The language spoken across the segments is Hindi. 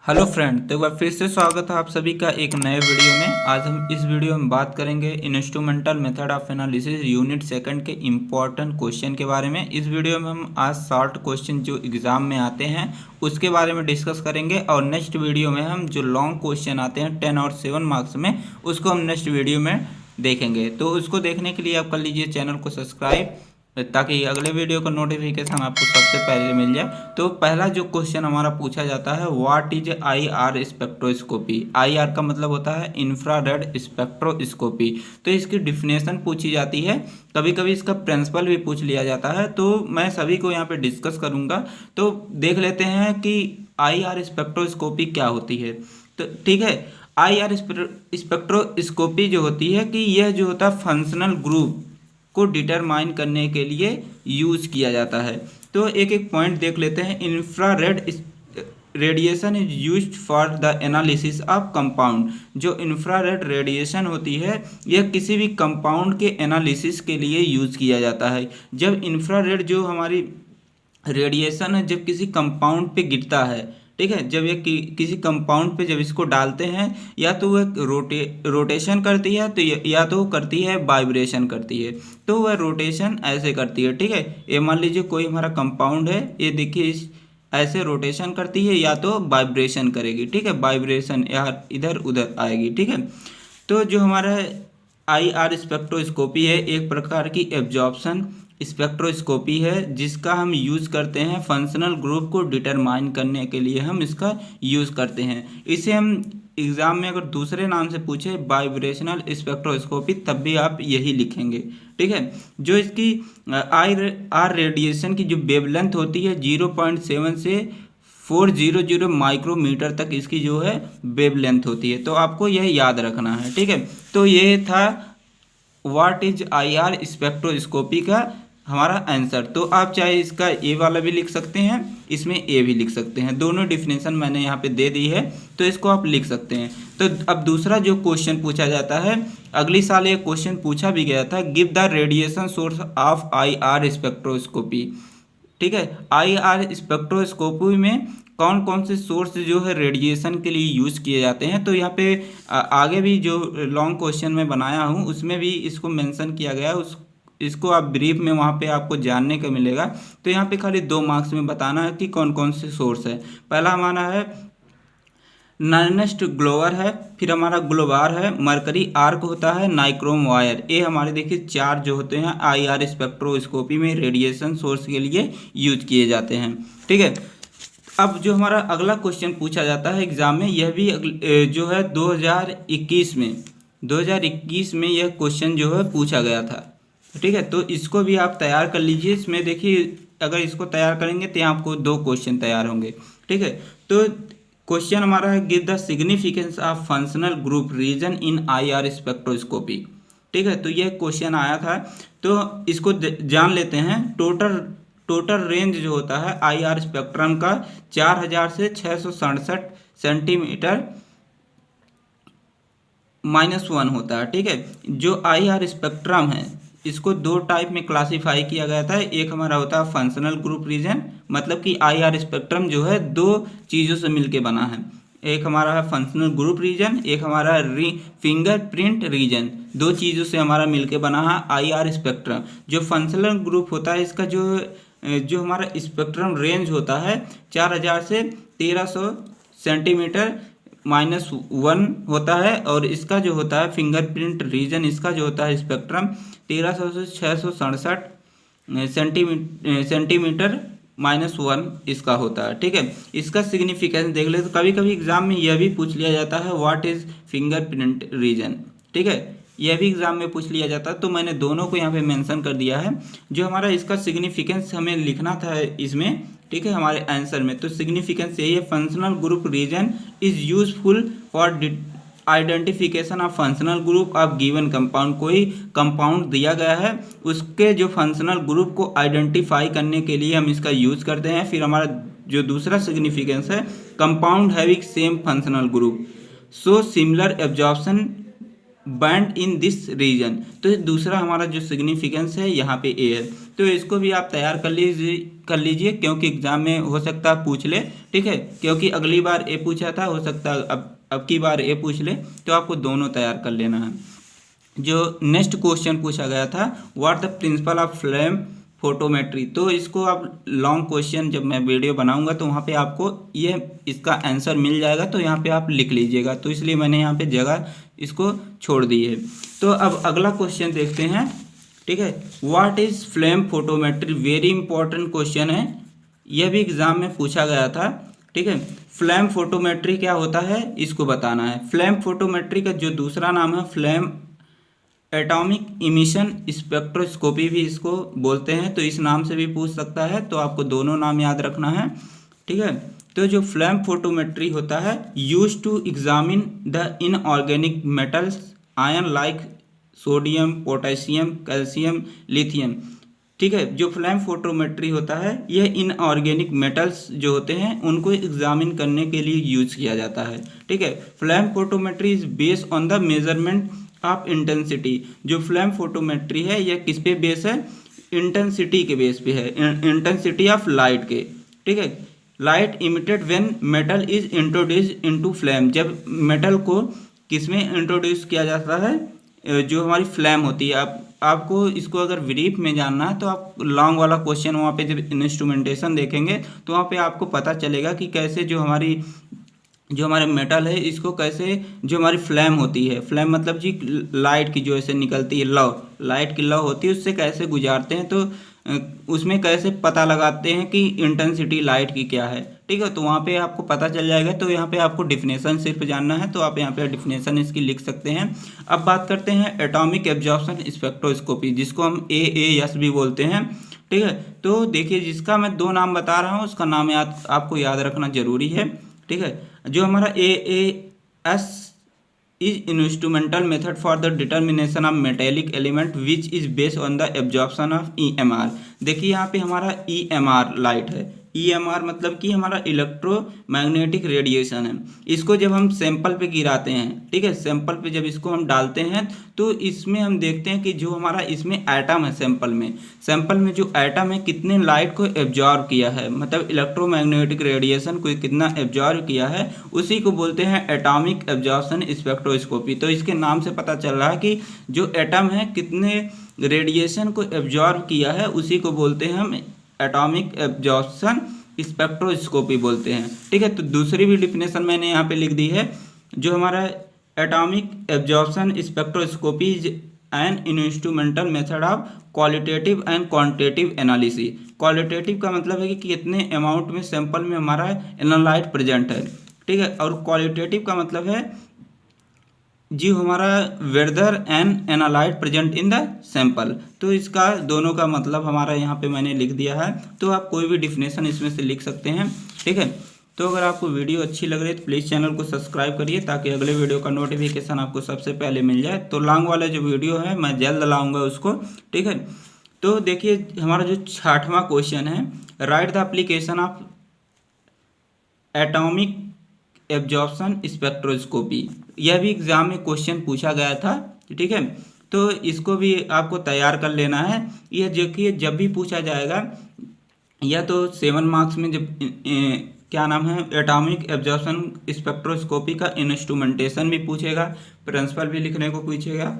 हेलो फ्रेंड, तो एक बार फिर से स्वागत है आप सभी का एक नए वीडियो में। आज हम इस वीडियो में बात करेंगे instrumental method of analysis unit second के इम्पोर्टेंट क्वेश्चन के बारे में। इस वीडियो में हम आज शॉर्ट क्वेश्चन जो एग्जाम में आते हैं उसके बारे में डिस्कस करेंगे, और नेक्स्ट वीडियो में हम जो लॉन्ग क्वेश्चन आते हैं 10 और 7 मार्क्स में उसको हम नेक्स्ट वीडियो में देखेंगे। तो उसको देखने के लिए आप कर लीजिए चैनल को सब्सक्राइब, ताकि अगले वीडियो का नोटिफिकेशन आपको सबसे पहले मिल जाए। तो पहला जो क्वेश्चन हमारा पूछा जाता है, what is I R spectroscopy. I R का मतलब होता है इंफ्रारेड स्पेक्ट्रोस्कोपी। तो इसकी डिफिनेशन पूछी जाती है, कभी कभी इसका प्रिंसिपल भी पूछ लिया जाता है। तो मैं सभी को यहाँ पे डिस्कस करूँगा। तो देख लेते हैं कि आई आर स्पेक्ट्रोस्कोपी क्या होती है। तो ठीक है, आई आर स्पेक्ट्रोस्कोपी जो होती है कि यह जो होता है फंक्शनल ग्रुप को डिटरमाइन करने के लिए यूज किया जाता है। तो एक एक पॉइंट देख लेते हैं। Infrared radiation is used for the analysis of compound. जो इंफ्रारेड रेडिएशन होती है यह किसी भी कंपाउंड के एनालिसिस के लिए यूज किया जाता है। जब इंफ्रारेड जो हमारी रेडिएशन है जब किसी कंपाउंड पे गिरता है, ठीक है, जब ये किसी कंपाउंड पे जब इसको डालते हैं, या तो वह रोटेशन करती है, तो या तो करती है वाइब्रेशन करती है। तो वह रोटेशन ऐसे करती है, ठीक है। ये मान लीजिए कोई हमारा कंपाउंड है, ये देखिए इस ऐसे रोटेशन करती है या तो वाइब्रेशन करेगी, ठीक है, वाइब्रेशन या इधर उधर आएगी, ठीक है। तो जो हमारा आई आर स्पेक्ट्रोस्कोपी है एक प्रकार की एब्जॉर्प्शन स्पेक्ट्रोस्कोपी है, जिसका हम यूज़ करते हैं फंक्शनल ग्रुप को डिटरमाइन करने के लिए हम इसका यूज़ करते हैं। इसे हम एग्ज़ाम में अगर दूसरे नाम से पूछे वाइब्रेशनल स्पेक्ट्रोस्कोपी, तब भी आप यही लिखेंगे, ठीक है। जो इसकी आई आर रेडिएशन की जो वेवलेंथ होती है 0.7 से 400 माइक्रोमीटर तक इसकी जो है वेवलेंथ होती है। तो आपको यह याद रखना है, ठीक है। तो ये था what is I R spectroscopy का हमारा आंसर। तो आप चाहे इसका ए वाला भी लिख सकते हैं, इसमें ए भी लिख सकते हैं, दोनों डिफिनेशन मैंने यहाँ पे दे दी है, तो इसको आप लिख सकते हैं। तो अब दूसरा जो क्वेश्चन पूछा जाता है, अगली साल ये क्वेश्चन पूछा भी गया था, give the radiation source of I R spectroscopy, ठीक है। आई आर स्पेक्ट्रोस्कोपी में कौन कौन से सोर्स जो है रेडिएशन के लिए यूज़ किए जाते हैं। तो यहाँ पे आगे भी जो लॉन्ग क्वेश्चन में बनाया हूँ उसमें भी इसको मेंशन किया गया है, उस इसको आप ब्रीफ में वहाँ पे आपको जानने को मिलेगा। तो यहाँ पे खाली 2 मार्क्स में बताना है कि कौन कौन से सोर्स है। पहला हमारा है नर्नेस्ट ग्लोवर है, फिर हमारा ग्लोबार है, मरकरी आर्क होता है, नाइक्रोम वायर। ये हमारे देखिए 4 जो होते हैं आई आर स्पेक्ट्रोस्कोपी में रेडिएशन सोर्स के लिए यूज किए जाते हैं, ठीक है। अब जो हमारा अगला क्वेश्चन पूछा जाता है एग्जाम में, यह भी जो है 2021 में यह क्वेश्चन जो है पूछा गया था, ठीक है। तो इसको भी आप तैयार कर लीजिए। इसमें देखिए अगर इसको तैयार करेंगे तो यहाँ आपको 2 क्वेश्चन तैयार होंगे, ठीक है। तो क्वेश्चन हमारा है give the significance of functional group region in I R spectroscopy, ठीक है। तो यह क्वेश्चन आया था, तो इसको जान लेते हैं। टोटल रेंज जो होता है आई आर स्पेक्ट्रम का 4000 से 667 सेंटीमीटर -1 होता है, ठीक है। जो आई आर स्पेक्ट्रम है इसको 2 टाइप में क्लासिफाई किया गया था। एक हमारा होता है फंक्शनल ग्रुप रीजन, मतलब कि आई आर स्पेक्ट्रम जो है 2 चीज़ों से मिलके बना है। एक हमारा है फंक्शनल ग्रुप रीजन, एक हमारा फिंगरप्रिंट रीजन। 2 चीज़ों से हमारा मिलके बना है आई आर स्पेक्ट्रम। जो फंक्शनल ग्रुप होता है इसका जो हमारा स्पेक्ट्रम रेंज होता है 4000 से 1300 सेंटीमीटर -1 होता है, और इसका जो होता है फिंगरप्रिंट रीजन, इसका जो होता है स्पेक्ट्रम 1300 से 667 सेंटीमीटर -1 इसका होता है, ठीक है। इसका सिग्निफिकेंस देख ले, तो कभी कभी एग्जाम में यह भी पूछ लिया जाता है व्हाट इज फिंगरप्रिंट रीजन, ठीक है। यह भी एग्जाम में पूछ लिया जाता है, तो मैंने दोनों को यहाँ पे मेंशन कर दिया है। जो हमारा इसका सिग्निफिकेंस हमें लिखना था इसमें, ठीक है, हमारे आंसर में। तो सिग्निफिकेंस यही है, functional group region is useful for identification of functional group of given compound. कोई कंपाउंड दिया गया है, उसके जो फंक्शनल ग्रुप को आइडेंटिफाई करने के लिए हम इसका यूज करते हैं। फिर हमारा जो दूसरा सिग्निफिकेंस है, compound having same functional group so similar absorption band in this region. तो दूसरा हमारा जो सिग्निफिकेंस है यहाँ पे ए है। तो इसको भी आप तैयार कर लीजिए, कर लीजिए, क्योंकि एग्जाम में हो सकता है पूछ ले, ठीक है, क्योंकि अगली बार ए पूछा था, हो सकता है अब की बार ए पूछ ले, तो आपको दोनों तैयार कर लेना है। जो नेक्स्ट क्वेश्चन पूछा गया था, what the principle of flame photometry, तो इसको आप लॉन्ग क्वेश्चन जब मैं वीडियो बनाऊंगा तो वहाँ पे आपको ये इसका आंसर मिल जाएगा, तो यहाँ पे आप लिख लीजिएगा, तो इसलिए मैंने यहाँ पे जगह इसको छोड़ दी है। तो अब अगला क्वेश्चन देखते हैं, ठीक है। What is flame photometry, very important question है, यह भी एग्जाम में पूछा गया था, ठीक है। फ्लेम फोटोमेट्री क्या होता है इसको बताना है। फ्लेम फोटोमेट्री का जो दूसरा नाम है फ्लेम एटॉमिक इमिशन स्पेक्ट्रोस्कोपी भी इसको बोलते हैं, तो इस नाम से भी पूछ सकता है, तो आपको दोनों नाम याद रखना है, ठीक है। तो जो फ्लेम फोटोमेट्री होता है, use to examine the inorganic metals ion like sodium, potassium, calcium, lithium, ठीक है। जो फ्लेम फोटोमेट्री होता है यह इनऑर्गेनिक मेटल्स जो होते हैं उनको एग्जामिन करने के लिए यूज किया जाता है, ठीक है। Flame photometry is based on the measurement of intensity, जो फ्लेम फोटोमेट्री है यह किस पे बेस है, इंटेंसिटी के बेस पे है, इंटेंसिटी ऑफ लाइट के, ठीक है। Light emitted when metal is introduce into flame, जब मेटल को किसमें इंट्रोड्यूस किया जाता है, जो हमारी फ्लेम होती है। आपको इसको अगर ब्रीफ में जानना है तो आप लॉन्ग वाला क्वेश्चन वहाँ पे जब इंस्ट्रूमेंटेशन देखेंगे तो वहाँ पे आपको पता चलेगा कि कैसे जो हमारे मेटल है इसको कैसे, जो हमारी फ्लेम होती है, फ्लेम मतलब जी लाइट की जो ऐसे निकलती है लौ, लाइट की लौ होती है, उससे कैसे गुजारते हैं, तो उसमें कैसे पता लगाते हैं कि इंटेंसिटी लाइट की क्या है, ठीक है। तो वहाँ पे आपको पता चल जाएगा। तो यहाँ पे आपको डिफिनेशन सिर्फ जानना है, तो आप यहाँ पे डिफिनेशन इसकी लिख सकते हैं। अब बात करते हैं एटॉमिक एब्जॉर्प्शन स्पेक्ट्रोस्कोपी, जिसको हम AAS भी बोलते हैं, ठीक है। तो देखिए जिसका मैं दो नाम बता रहा हूँ उसका नाम आपको याद रखना जरूरी है, ठीक है। जो हमारा AAS is instrumental method for the determination of metallic element which is based on the absorption of EMR। देखिए यहाँ पे हमारा EMR लाइट है, EMR मतलब कि हमारा इलेक्ट्रोमैग्नेटिक रेडिएशन है। इसको जब हम सैंपल पे गिराते हैं, ठीक है, सैंपल पे जब इसको हम डालते हैं तो इसमें हम देखते हैं कि जो हमारा इसमें एटम है, सैंपल में जो एटम है कितने लाइट को एब्जॉर्ब किया है, मतलब इलेक्ट्रोमैग्नेटिक रेडिएशन को कितना एब्जॉर्ब किया है, उसी को बोलते हैं एटॉमिक एब्जॉर्प्शन स्पेक्ट्रोस्कोपी। तो इसके नाम से पता चल रहा है कि जो एटम है कितने रेडिएशन को एब्जॉर्ब किया है, उसी को बोलते हैं हम एटॉमिक एब्जॉर्प्शन स्पेक्ट्रोस्कोपी बोलते हैं, ठीक है। तो दूसरी भी डिफिनेशन मैंने यहाँ पे लिख दी है, जो हमारा atomic absorption spectroscopy is an instrumental method of qualitative and quantitative analysis. Qualitative का मतलब है कि कितने अमाउंट में सैंपल में हमारा एनालाइट प्रेजेंट है, ठीक है, और क्वालिटेटिव का मतलब है जी हमारा whether and analyte present in the sample. तो इसका दोनों का मतलब हमारा यहाँ पे मैंने लिख दिया है, तो आप कोई भी डिफिनेशन इसमें से लिख सकते हैं, ठीक है। तो अगर आपको वीडियो अच्छी लग रही है तो प्लीज़ चैनल को सब्सक्राइब करिए ताकि अगले वीडियो का नोटिफिकेशन आपको सबसे पहले मिल जाए। तो लॉन्ग वाला जो वीडियो है मैं जल्द लाऊंगा उसको, ठीक है। तो देखिए हमारा जो 6वां क्वेश्चन है, right the application of atomic absorption spectroscopy, यह भी एग्जाम में क्वेश्चन पूछा गया था, ठीक है। तो इसको भी आपको तैयार कर लेना है। यह देखिए जब भी पूछा जाएगा या तो 7 मार्क्स में जब क्या नाम है एटॉमिक एब्जॉर्प्शन स्पेक्ट्रोस्कोपी का इंस्ट्रूमेंटेशन भी पूछेगा, प्रिंसिपल भी लिखने को पूछेगा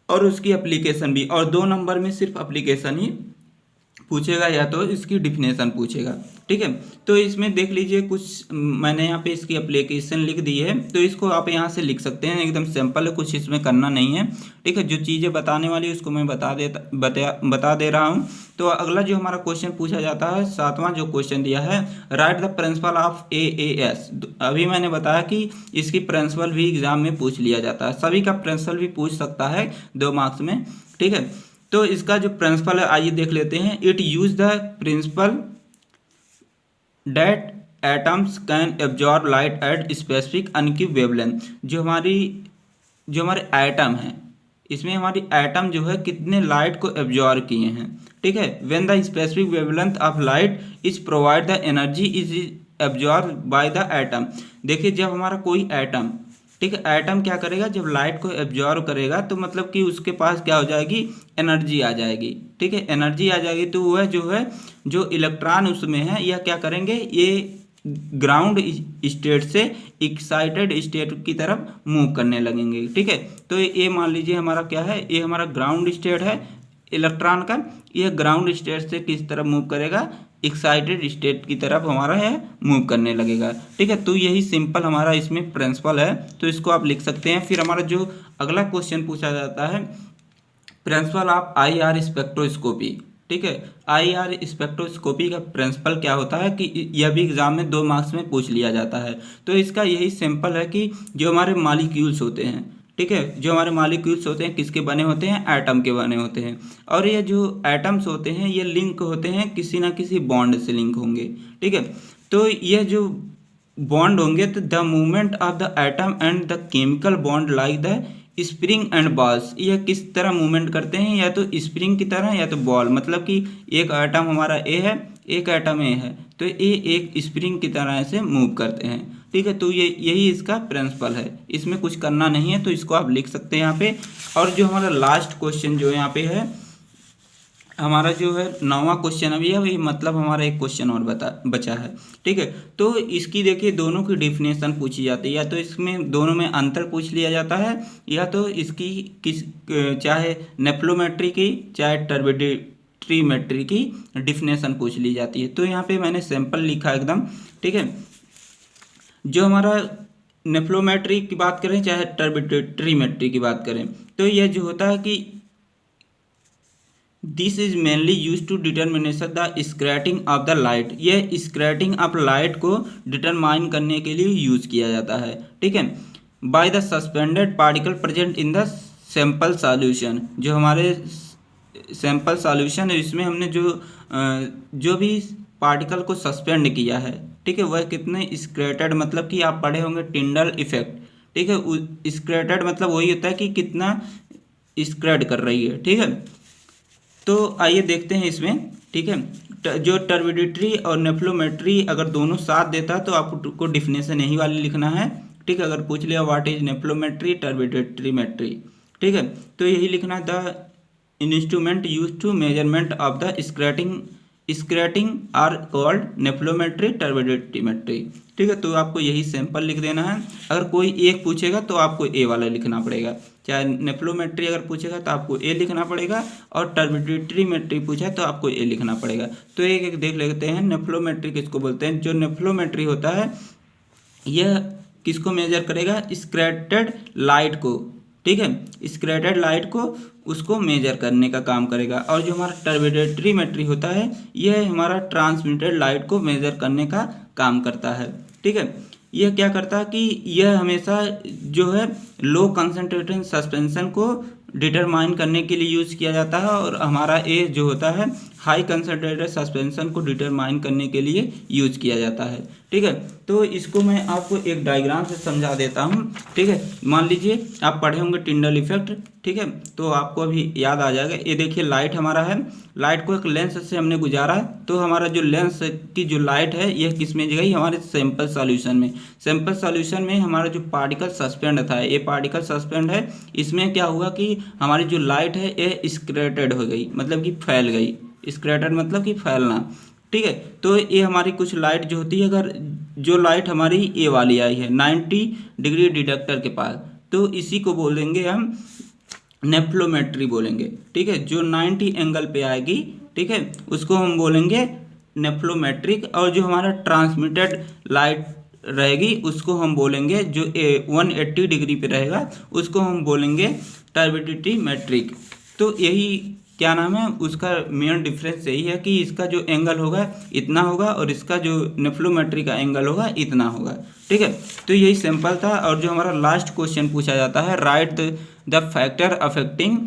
और उसकी एप्लीकेशन भी, और 2 नंबर में सिर्फ एप्लीकेशन ही पूछेगा या तो इसकी डिफिनेशन पूछेगा, ठीक है। तो इसमें देख लीजिए कुछ मैंने यहाँ पे इसकी एप्लीकेशन लिख दी है, तो इसको आप यहाँ से लिख सकते हैं, एकदम सिंपल है, कुछ इसमें करना नहीं है, ठीक है। जो चीज़ें बताने वाली उसको मैं बता दे रहा हूँ। तो अगला जो हमारा क्वेश्चन पूछा जाता है 7वां जो क्वेश्चन दिया है, right the principle of AAS। अभी मैंने बताया कि इसकी प्रिंसिपल भी एग्जाम में पूछ लिया जाता है, सभी का प्रिंसिपल भी पूछ सकता है 2 मार्क्स में, ठीक है। तो इसका जो प्रिंसिपल है आइए देख लेते हैं। It use the principle that atoms can absorb light at specific अनक्यूब वेवलेंथ। जो हमारे एटम हैं इसमें हमारी एटम जो है कितने लाइट को एब्जॉर्ब किए हैं, ठीक है। When the specific wavelength of light is provide the energy is absorb by the atom. देखिए जब हमारा कोई एटम ठीक है। एटम क्या करेगा, जब लाइट को एब्जॉर्व करेगा तो मतलब कि उसके पास क्या हो जाएगी, एनर्जी आ जाएगी। ठीक है, एनर्जी आ जाएगी तो वह जो है जो इलेक्ट्रॉन उसमें है यह क्या करेंगे, ये ग्राउंड स्टेट से एक्साइटेड स्टेट की तरफ मूव करने लगेंगे। ठीक है, तो ये मान लीजिए हमारा क्या है, ये हमारा ग्राउंड स्टेट है इलेक्ट्रॉन का, यह ग्राउंड स्टेट से किस तरफ मूव करेगा, एक्साइटेड स्टेट की तरफ हमारा है मूव करने लगेगा। ठीक है, तो यही सिंपल हमारा इसमें प्रिंसिपल है, तो इसको आप लिख सकते हैं। फिर हमारा जो अगला क्वेश्चन पूछा जाता है, प्रिंसिपल ऑफ IR स्पेक्ट्रोस्कोपी। ठीक है, IR स्पेक्ट्रोस्कोपी का प्रिंसिपल क्या होता है कि यह भी एग्जाम में 2 मार्क्स में पूछ लिया जाता है। तो इसका यही सिंपल है कि जो हमारे मॉलिक्यूल्स होते हैं, ठीक है, जो हमारे मॉलिक्यूल्स होते हैं किसके बने होते हैं, एटम के बने होते हैं। और ये जो एटम्स होते हैं ये लिंक होते हैं किसी ना किसी बॉन्ड से लिंक होंगे। ठीक है, तो यह जो बॉन्ड होंगे तो the movement of the atom and the chemical bond like the spring and balls, यह किस तरह मूवमेंट करते हैं, या तो स्प्रिंग की तरह या तो बॉल, मतलब कि एक एटम हमारा ए है, एक एटम ए है, तो ये एक स्प्रिंग की तरह से मूव करते हैं। ठीक है, तो ये यही इसका प्रिंसिपल है, इसमें कुछ करना नहीं है, तो इसको आप लिख सकते हैं यहाँ पे। और जो हमारा लास्ट क्वेश्चन जो यहाँ पे है, हमारा जो है 9वां क्वेश्चन अभी है, वही मतलब हमारा एक क्वेश्चन और बचा है। ठीक है, तो इसकी देखिए दोनों की डिफिनेशन पूछी जाती है, या तो इसमें दोनों में अंतर पूछ लिया जाता है, या तो इसकी किस चाहे नेफ्लोमेट्री की चाहे टर्बिडिट्रीमेट्री की डिफिनेशन पूछ ली जाती है। तो यहाँ पे मैंने सैंपल लिखा एकदम। ठीक है, जो हमारा नेफ्लोमेट्री की बात करें चाहे टर्बिडिट्रीमेट्री की बात करें, तो यह जो होता है कि this is mainly use to determination the scattering of the light, यह स्कैटरिंग ऑफ लाइट को डिटरमाइन करने के लिए यूज किया जाता है। ठीक है, by the suspended particle present in the sample solution, जो हमारे सैंपल सॉल्यूशन है इसमें हमने जो भी पार्टिकल को सस्पेंड किया है, ठीक है, वह कितने स्कैटर्ड, मतलब कि आप पढ़े होंगे टिंडल इफेक्ट। ठीक है, स्कैटर्ड मतलब वही होता है कि कितना स्प्रेड कर रही है। ठीक है, तो आइए देखते हैं इसमें। ठीक है, जो टर्बिडिट्री और नेफ्लोमेट्री अगर दोनों साथ देता है तो आपको डिफिनेशन यही वाली लिखना है। ठीक है, अगर पूछ लिया व्हाट इज नेफ्लोमेट्री टर्बिडिट्रीमेट्री, ठीक है, तो यही लिखना, the instrument use to measurement of the scattering are called nephelometry turbidimetry. ठीक है, तो आपको यही सैंपल लिख देना है। अगर कोई एक पूछेगा तो आपको ए वाला लिखना पड़ेगा, चाहे नेफ्लोमेट्री अगर पूछेगा तो आपको ए लिखना पड़ेगा, और टर्बिडिट्रीमेट्री पूछा तो आपको ए लिखना पड़ेगा। तो एक एक देख लेते हैं, नेफ्लोमेट्री किसको बोलते हैं। जो नेफ्लोमेट्री होता है यह किसको मेजर करेगा, स्कैटर्ड लाइट को। ठीक है, स्कैटर्ड लाइट को उसको मेजर करने का काम करेगा। और जो हमारा टर्बिडिट्रीमेट्री होता है यह हमारा ट्रांसमिटेड लाइट को मेजर करने का काम करता है। ठीक है, यह क्या करता है कि यह हमेशा जो है लो कंसंट्रेटेड सस्पेंशन को डिटरमाइन करने के लिए यूज़ किया जाता है, और हमारा ए जो होता है हाई कंसंट्रेटेड सस्पेंशन को डिटरमाइन करने के लिए यूज़ किया जाता है। ठीक है, तो इसको मैं आपको एक डायग्राम से समझा देता हूँ। ठीक है, मान लीजिए आप पढ़े होंगे टिंडल इफेक्ट। ठीक है, तो आपको अभी याद आ जाएगा। ये देखिए लाइट हमारा है, लाइट को एक लेंस से हमने गुजारा, तो हमारा जो लेंस की जो लाइट है यह किस में गई, हमारे सैंपल सॉल्यूशन में। सैंपल सॉल्यूशन में हमारा जो पार्टिकल सस्पेंड था, ये पार्टिकल सस्पेंड है, इसमें क्या हुआ कि हमारी जो लाइट है ये स्कैटर्ड हो गई, मतलब कि फैल गई। स्कैटर्ड मतलब कि फैलना। ठीक है, तो ये हमारी कुछ लाइट जो होती है, अगर जो लाइट हमारी ए वाली आई है 90 डिग्री डिटेक्टर के पास, तो इसी को बोलेंगे हम नेफ्लोमेट्री बोलेंगे। ठीक है, जो 90 एंगल पे आएगी, ठीक है, उसको हम बोलेंगे नेफ्लोमेट्रिक। और जो हमारा ट्रांसमिटेड लाइट रहेगी उसको हम बोलेंगे, जो 180 डिग्री पे रहेगा उसको हम बोलेंगे टर्बिडिट्रीमेट्रिक। तो यही क्या नाम है, उसका मेन डिफरेंस यही है कि इसका जो एंगल होगा इतना होगा, और इसका जो नेफ्लोमेट्री का एंगल होगा इतना होगा। ठीक है, तो यही सिंपल था। और जो हमारा लास्ट क्वेश्चन पूछा जाता है, right the factor affecting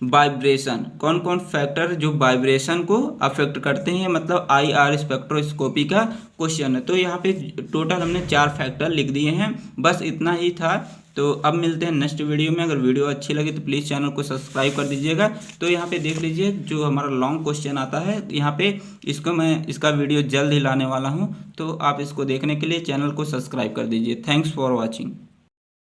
vibration, कौन कौन फैक्टर जो वाइब्रेशन को अफेक्ट करते हैं, मतलब IR स्पेक्ट्रोस्कोपी का क्वेश्चन है। तो यहाँ पे टोटल हमने 4 फैक्टर लिख दिए हैं, बस इतना ही था। तो अब मिलते हैं नेक्स्ट वीडियो में। अगर वीडियो अच्छी लगी तो प्लीज़ चैनल को सब्सक्राइब कर दीजिएगा। तो यहाँ पे देख लीजिए जो हमारा लॉन्ग क्वेश्चन आता है यहाँ पे, इसको मैं इसका वीडियो जल्द ही लाने वाला हूँ, तो आप इसको देखने के लिए चैनल को सब्सक्राइब कर दीजिए। Thanks for watching.